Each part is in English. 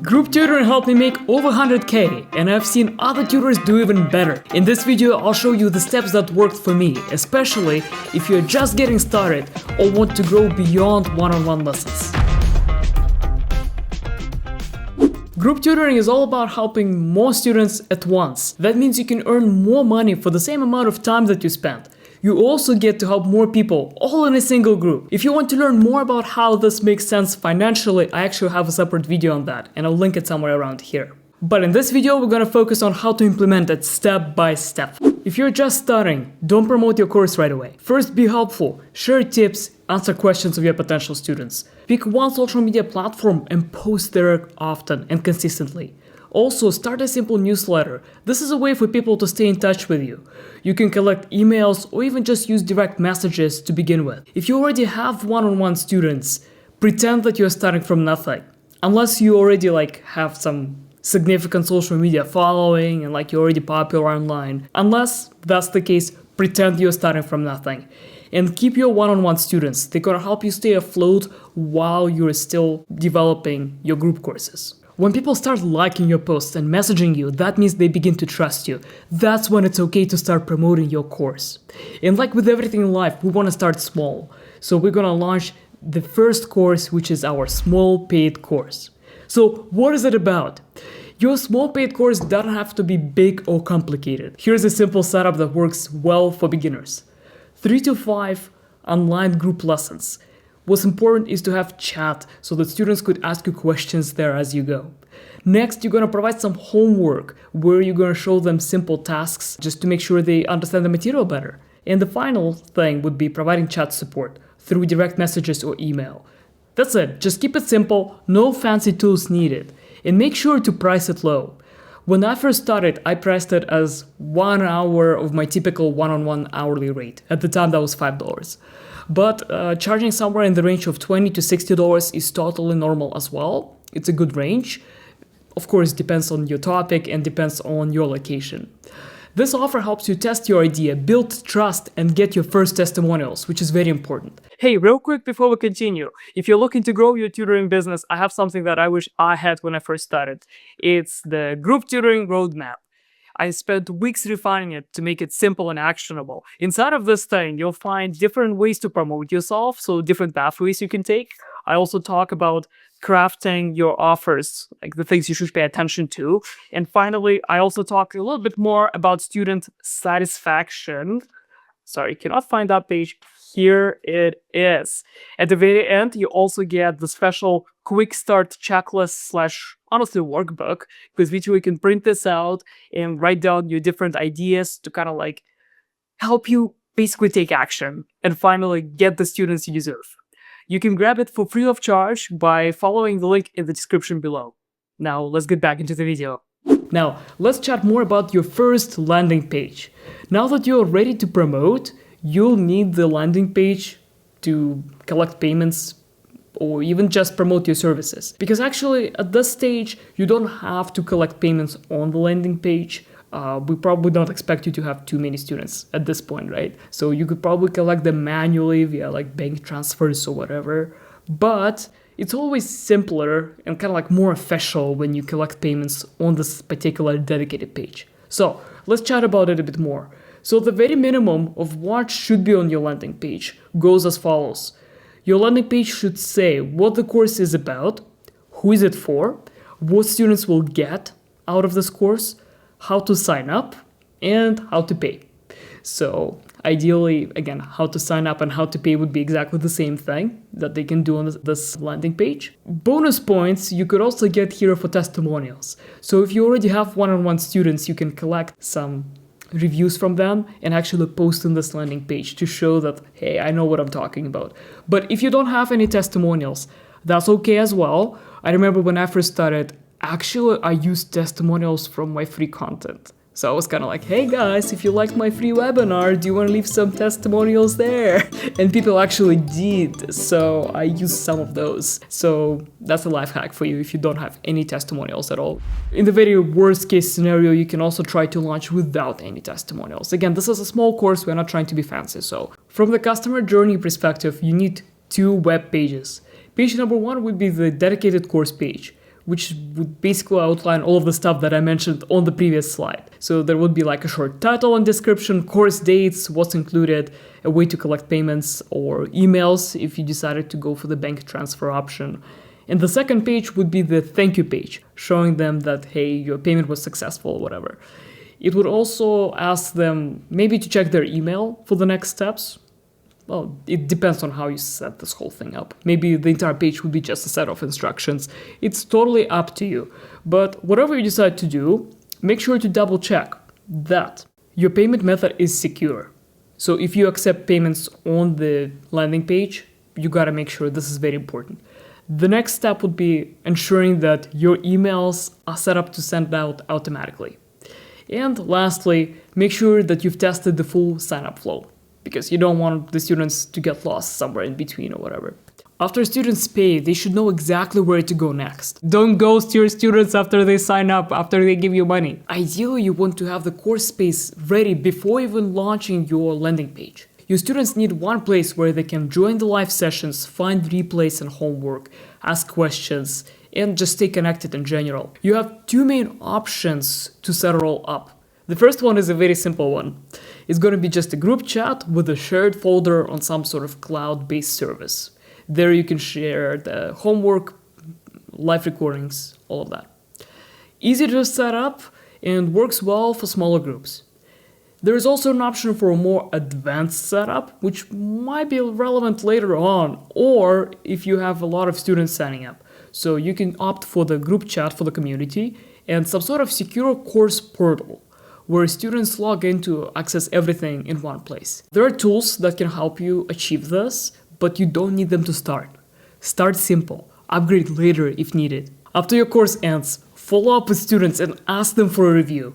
Group tutoring helped me make over 100k, and I've seen other tutors do even better. In this video, I'll show you the steps that worked for me, especially if you're just getting started or want to grow beyond one-on-one lessons. Group tutoring is all about helping more students at once. That means you can earn more money for the same amount of time that you spend. You also get to help more people, all in a single group. If you want to learn more about how this makes sense financially, I actually have a separate video on that, and I'll link it somewhere around here. But in this video, we're gonna focus on how to implement it step by step. If you're just starting, don't promote your course right away. First, be helpful, share tips, answer questions of your potential students. Pick one social media platform and post there often and consistently. Also, start a simple newsletter. This is a way for people to stay in touch with you. You can collect emails or even just use direct messages to begin with. If you already have one-on-one students, pretend that you're starting from nothing. Unless you already have some significant social media following and you're already popular online. Unless that's the case, pretend you're starting from nothing. And keep your one-on-one students. They're gonna help you stay afloat while you're still developing your group courses. When people start liking your posts and messaging you, that means they begin to trust you. That's when it's okay to start promoting your course. And like with everything in life, we want to start small. So we're gonna launch the first course, which is our small paid course. So what is it about? Your small paid course doesn't have to be big or complicated. Here's a simple setup that works well for beginners. 3 to 5 online group lessons. What's important is to have chat so that students could ask you questions there as you go. Next, you're going to provide some homework where you're going to show them simple tasks just to make sure they understand the material better. And the final thing would be providing chat support through direct messages or email. That's it. Just keep it simple, no fancy tools needed. And make sure to price it low. When I first started, I priced it as 1 hour of my typical one-on-one hourly rate. At the time, that was $5. But charging somewhere in the range of $20 to $60 is totally normal as well. It's a good range. Of course, it depends on your topic and depends on your location. This offer helps you test your idea, build trust, and get your first testimonials, which is very important. Hey, real quick before we continue, if you're looking to grow your tutoring business, I have something that I wish I had when I first started. It's the Group Tutoring Roadmap. I spent weeks refining it to make it simple and actionable. Inside of this thing, you'll find different ways to promote yourself, so different pathways you can take. I also talk about crafting your offers, like the things you should pay attention to. And finally, I also talk a little bit more about student satisfaction. Sorry, cannot find that page. Here it is. At the very end, you also get the special quick start checklist / honestly workbook, with which you can print this out and write down your different ideas to kind of help you basically take action and finally get the students you deserve. You can grab it for free of charge by following the link in the description below. Now let's get back into the video. Now let's chat more about your first landing page. Now that you're ready to promote, you'll need the landing page to collect payments or even just promote your services. Because actually at this stage, you don't have to collect payments on the landing page. We probably don't expect you to have too many students at this point, right? So you could probably collect them manually via bank transfers or whatever. But it's always simpler and kind of more official when you collect payments on this particular dedicated page. So let's chat about it a bit more. So the very minimum of what should be on your landing page goes as follows. Your landing page should say what the course is about, who is it for, what students will get out of this course, how to sign up, and how to pay. So ideally, again, how to sign up and how to pay would be exactly the same thing that they can do on this landing page. Bonus points you could also get here for testimonials. So if you already have one-on-one students, you can collect some reviews from them and actually post on this landing page to show that, hey, I know what I'm talking about. But if you don't have any testimonials, that's okay as well. I remember when I first started, actually I used testimonials from my free content. So I was kind of hey guys, if you liked my free webinar, do you want to leave some testimonials there? And people actually did, so I used some of those. So that's a life hack for you if you don't have any testimonials at all. In the very worst case scenario, you can also try to launch without any testimonials. Again, this is a small course, we're not trying to be fancy. So from the customer journey perspective, you need 2 web pages. Page number 1 would be the dedicated course page, which would basically outline all of the stuff that I mentioned on the previous slide. So there would be like a short title and description, course dates, what's included, a way to collect payments or emails if you decided to go for the bank transfer option. And the second page would be the thank you page, showing them that, hey, your payment was successful or whatever. It would also ask them maybe to check their email for the next steps. Well, it depends on how you set this whole thing up. Maybe the entire page would be just a set of instructions. It's totally up to you. But whatever you decide to do, make sure to double check that your payment method is secure. So if you accept payments on the landing page, you gotta make sure this is very important. The next step would be ensuring that your emails are set up to send out automatically. And lastly, make sure that you've tested the full sign-up flow, because you don't want the students to get lost somewhere in between or whatever. After students pay, they should know exactly where to go next. Don't ghost your students after they sign up, after they give you money. Ideally, you want to have the course space ready before even launching your landing page. Your students need one place where they can join the live sessions, find replays and homework, ask questions, and just stay connected in general. You have two main options to set it all up. The first one is a very simple one. It's going to be just a group chat with a shared folder on some sort of cloud-based service. There you can share the homework, live recordings, all of that. Easy to set up and works well for smaller groups. There is also an option for a more advanced setup, which might be relevant later on, or if you have a lot of students signing up. So you can opt for the group chat for the community and some sort of secure course portal where students log in to access everything in one place. There are tools that can help you achieve this, but you don't need them to start. Start simple, upgrade later if needed. After your course ends, follow up with students and ask them for a review.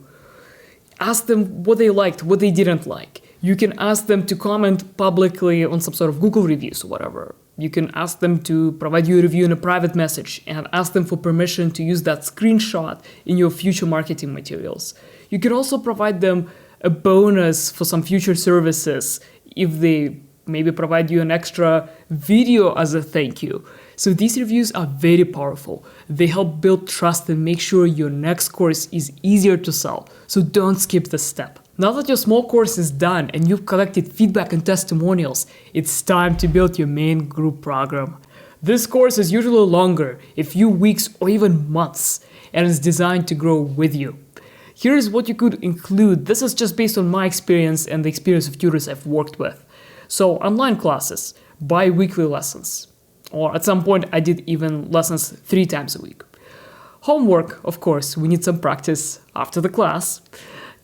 Ask them what they liked, what they didn't like. You can ask them to comment publicly on some sort of Google reviews or whatever. You can ask them to provide you a review in a private message and ask them for permission to use that screenshot in your future marketing materials. You can also provide them a bonus for some future services if they maybe provide you an extra video as a thank you. So these reviews are very powerful. They help build trust and make sure your next course is easier to sell. So don't skip this step. Now that your small course is done and you've collected feedback and testimonials, it's time to build your main group program. This course is usually longer, a few weeks or even months, and is designed to grow with you. Here's what you could include. This is just based on my experience and the experience of tutors I've worked with. So online classes, bi-weekly lessons, or at some point I did even lessons 3 times a week. Homework, of course, we need some practice after the class.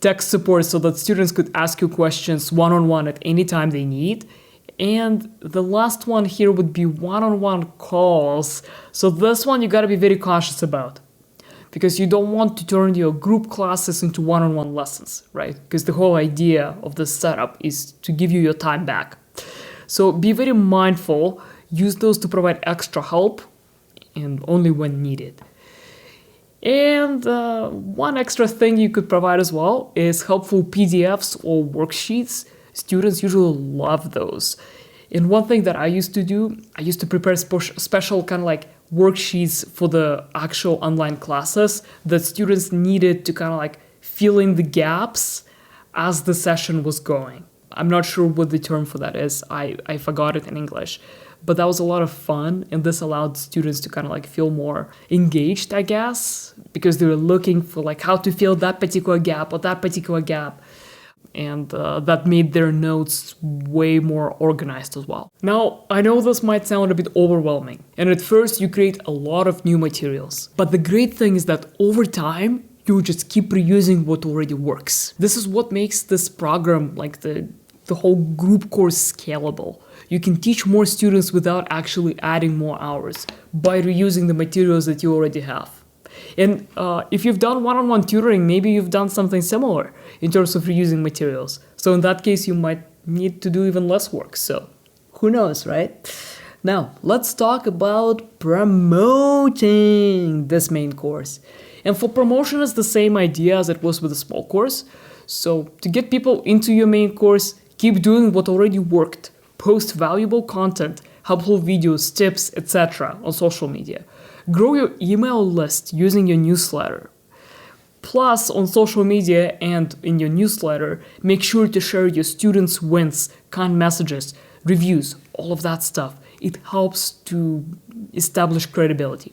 Tech support so that students could ask you questions one-on-one at any time they need. And the last one here would be one-on-one calls. So this one you gotta be very cautious about, because you don't want to turn your group classes into one-on-one lessons, right? Because the whole idea of this setup is to give you your time back. So be very mindful, use those to provide extra help and only when needed. And one extra thing you could provide as well is helpful PDFs or worksheets. Students usually love those. And one thing that I used to do, I used to prepare special kind of like worksheets for the actual online classes that students needed to kind of like fill in the gaps as the session was going. I'm not sure what the term for that is. I forgot it in English. But that was a lot of fun, and this allowed students to kind of like feel more engaged, I guess, because they were looking for like how to fill that particular gap or that particular gap. And that made their notes way more organized as well. Now, I know this might sound a bit overwhelming, and at first you create a lot of new materials. But the great thing is that over time, you just keep reusing what already works. This is what makes this program, like the whole group course, scalable. You can teach more students without actually adding more hours by reusing the materials that you already have. And if you've done one-on-one tutoring, maybe you've done something similar in terms of reusing materials. So in that case, you might need to do even less work. So who knows, right? Now, let's talk about promoting this main course. And for promotion, it's the same idea as it was with the small course. So to get people into your main course, keep doing what already worked. Post valuable content, helpful videos, tips, etc. on social media. Grow your email list using your newsletter. Plus, on social media and in your newsletter, make sure to share your students' wins, kind messages, reviews, all of that stuff. It helps to establish credibility.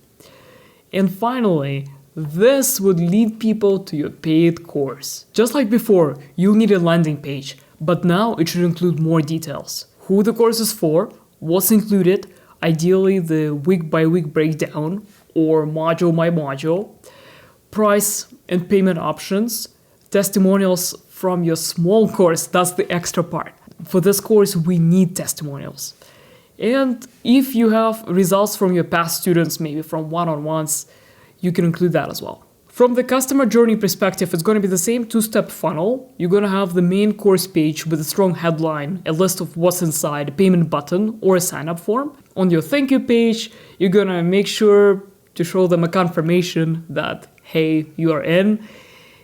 And finally, this would lead people to your paid course. Just like before, you'll need a landing page, but now it should include more details. Who the course is for, what's included, ideally the week-by-week breakdown or module by module, price and payment options, testimonials from your small course, that's the extra part. For this course, we need testimonials. And if you have results from your past students, maybe from one-on-ones, you can include that as well. From the customer journey perspective, it's going to be the same two-step funnel. You're going to have the main course page with a strong headline, a list of what's inside, a payment button, or a sign-up form. On your thank you page, you're going to make sure to show them a confirmation that, hey, you are in,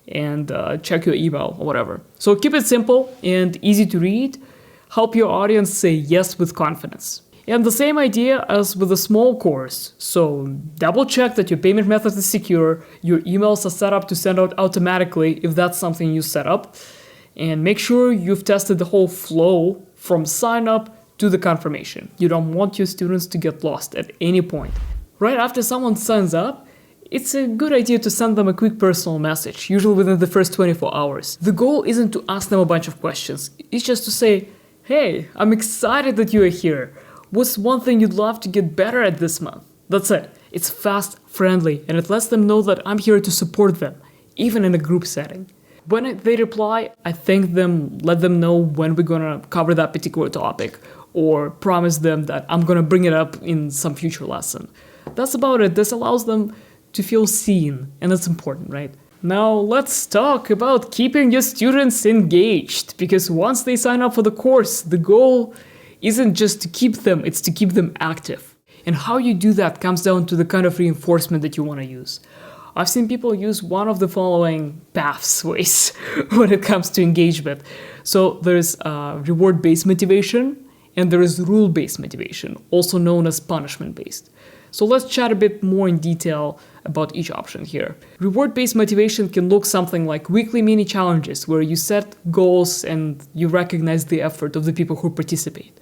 and check your email or whatever. So keep it simple and easy to read. Help your audience say yes with confidence. And the same idea as with a small course. So double check that your payment method is secure, your emails are set up to send out automatically if that's something you set up, and make sure you've tested the whole flow from sign up to the confirmation. You don't want your students to get lost at any point. Right after someone signs up, it's a good idea to send them a quick personal message, usually within the first 24 hours. The goal isn't to ask them a bunch of questions, it's just to say, hey, I'm excited that you are here. What's one thing you'd love to get better at this month? That's it. It's fast, friendly, and it lets them know that I'm here to support them, even in a group setting. When they reply, I thank them, let them know when we're gonna cover that particular topic, or promise them that I'm gonna bring it up in some future lesson. That's about it. This allows them to feel seen, and it's important, right? Now let's talk about keeping your students engaged, because once they sign up for the course, the goal isn't just to keep them, it's to keep them active. And how you do that comes down to the kind of reinforcement that you want to use. I've seen people use one of the following pathways when it comes to engagement. So there's reward-based motivation, and there is rule-based motivation, also known as punishment-based. So let's chat a bit more in detail about each option here. Reward-based motivation can look something like weekly mini challenges where you set goals and you recognize the effort of the people who participate.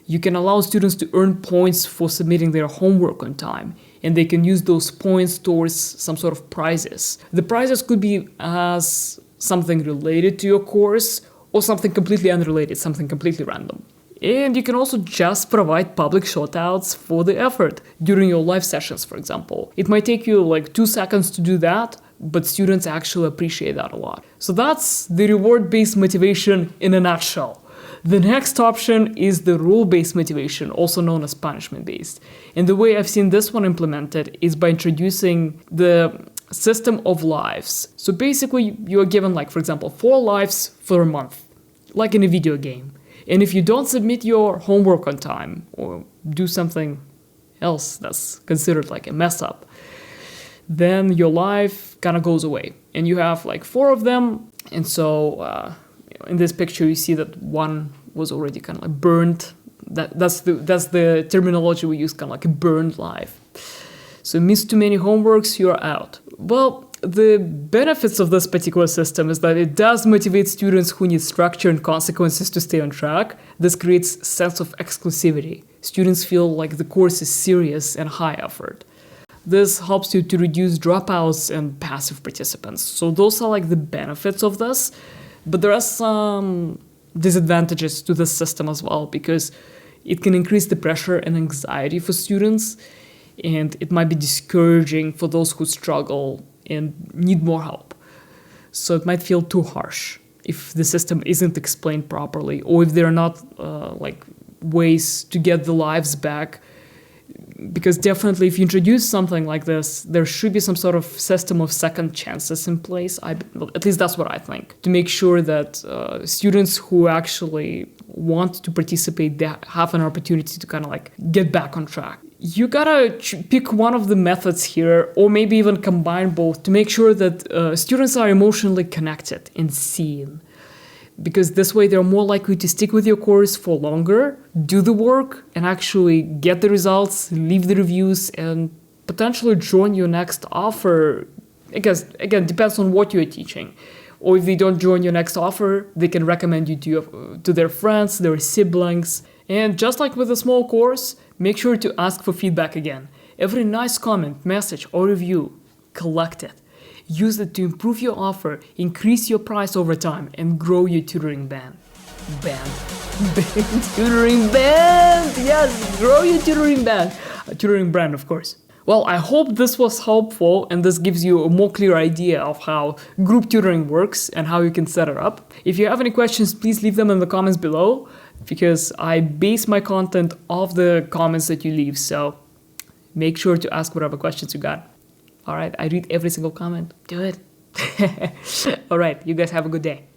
You can allow students to earn points for submitting their homework on time, and they can use those points towards some sort of prizes. The prizes could be as something related to your course or something completely unrelated, something completely random. And you can also just provide public shoutouts for the effort during your live sessions, for example. It might take you like 2 seconds to do that, but students actually appreciate that a lot. So that's the reward-based motivation in a nutshell. The next option is the rule-based motivation, also known as punishment-based. And the way I've seen this one implemented is by introducing the system of lives. So basically, you are given, like, for example, 4 lives for a month, like in a video game. And if you don't submit your homework on time or do something else that's considered like a mess up, then your life kind of goes away. And you have like 4 of them. And so in this picture, you see that one was already kind of like burned. That's the terminology we use, kind of like a burned life. So miss too many homeworks, you're out. Well, the benefits of this particular system is that it does motivate students who need structure and consequences to stay on track. This creates a sense of exclusivity. Students feel like the course is serious and high effort. This helps you to reduce dropouts and passive participants. So those are like the benefits of this, but there are some disadvantages to this system as well, because it can increase the pressure and anxiety for students, and it might be discouraging for those who struggle and need more help. So it might feel too harsh if the system isn't explained properly, or if there are not like ways to get the lives back. Because definitely if you introduce something like this, there should be some sort of system of second chances in place. At least that's what I think. To make sure that students who actually want to participate, they have an opportunity to kind of like get back on track. You gotta pick one of the methods here, or maybe even combine both, to make sure that students are emotionally connected and seen. Because this way they're more likely to stick with your course for longer, do the work, and actually get the results, leave the reviews, and potentially join your next offer. Because again, depends on what you're teaching. Or if they don't join your next offer, they can recommend you to their friends, their siblings. And just like with a small course, make sure to ask for feedback again. Every nice comment, message, or review, collect it. Use it to improve your offer, increase your price over time, and grow your tutoring band. Tutoring band! Yes, grow your tutoring band. Tutoring brand, of course. Well, I hope this was helpful and this gives you a more clear idea of how group tutoring works and how you can set it up. If you have any questions, please leave them in the comments below because I base my content off the comments that you leave. So make sure to ask whatever questions you got. All right, I read every single comment. Do it. All right, you guys have a good day.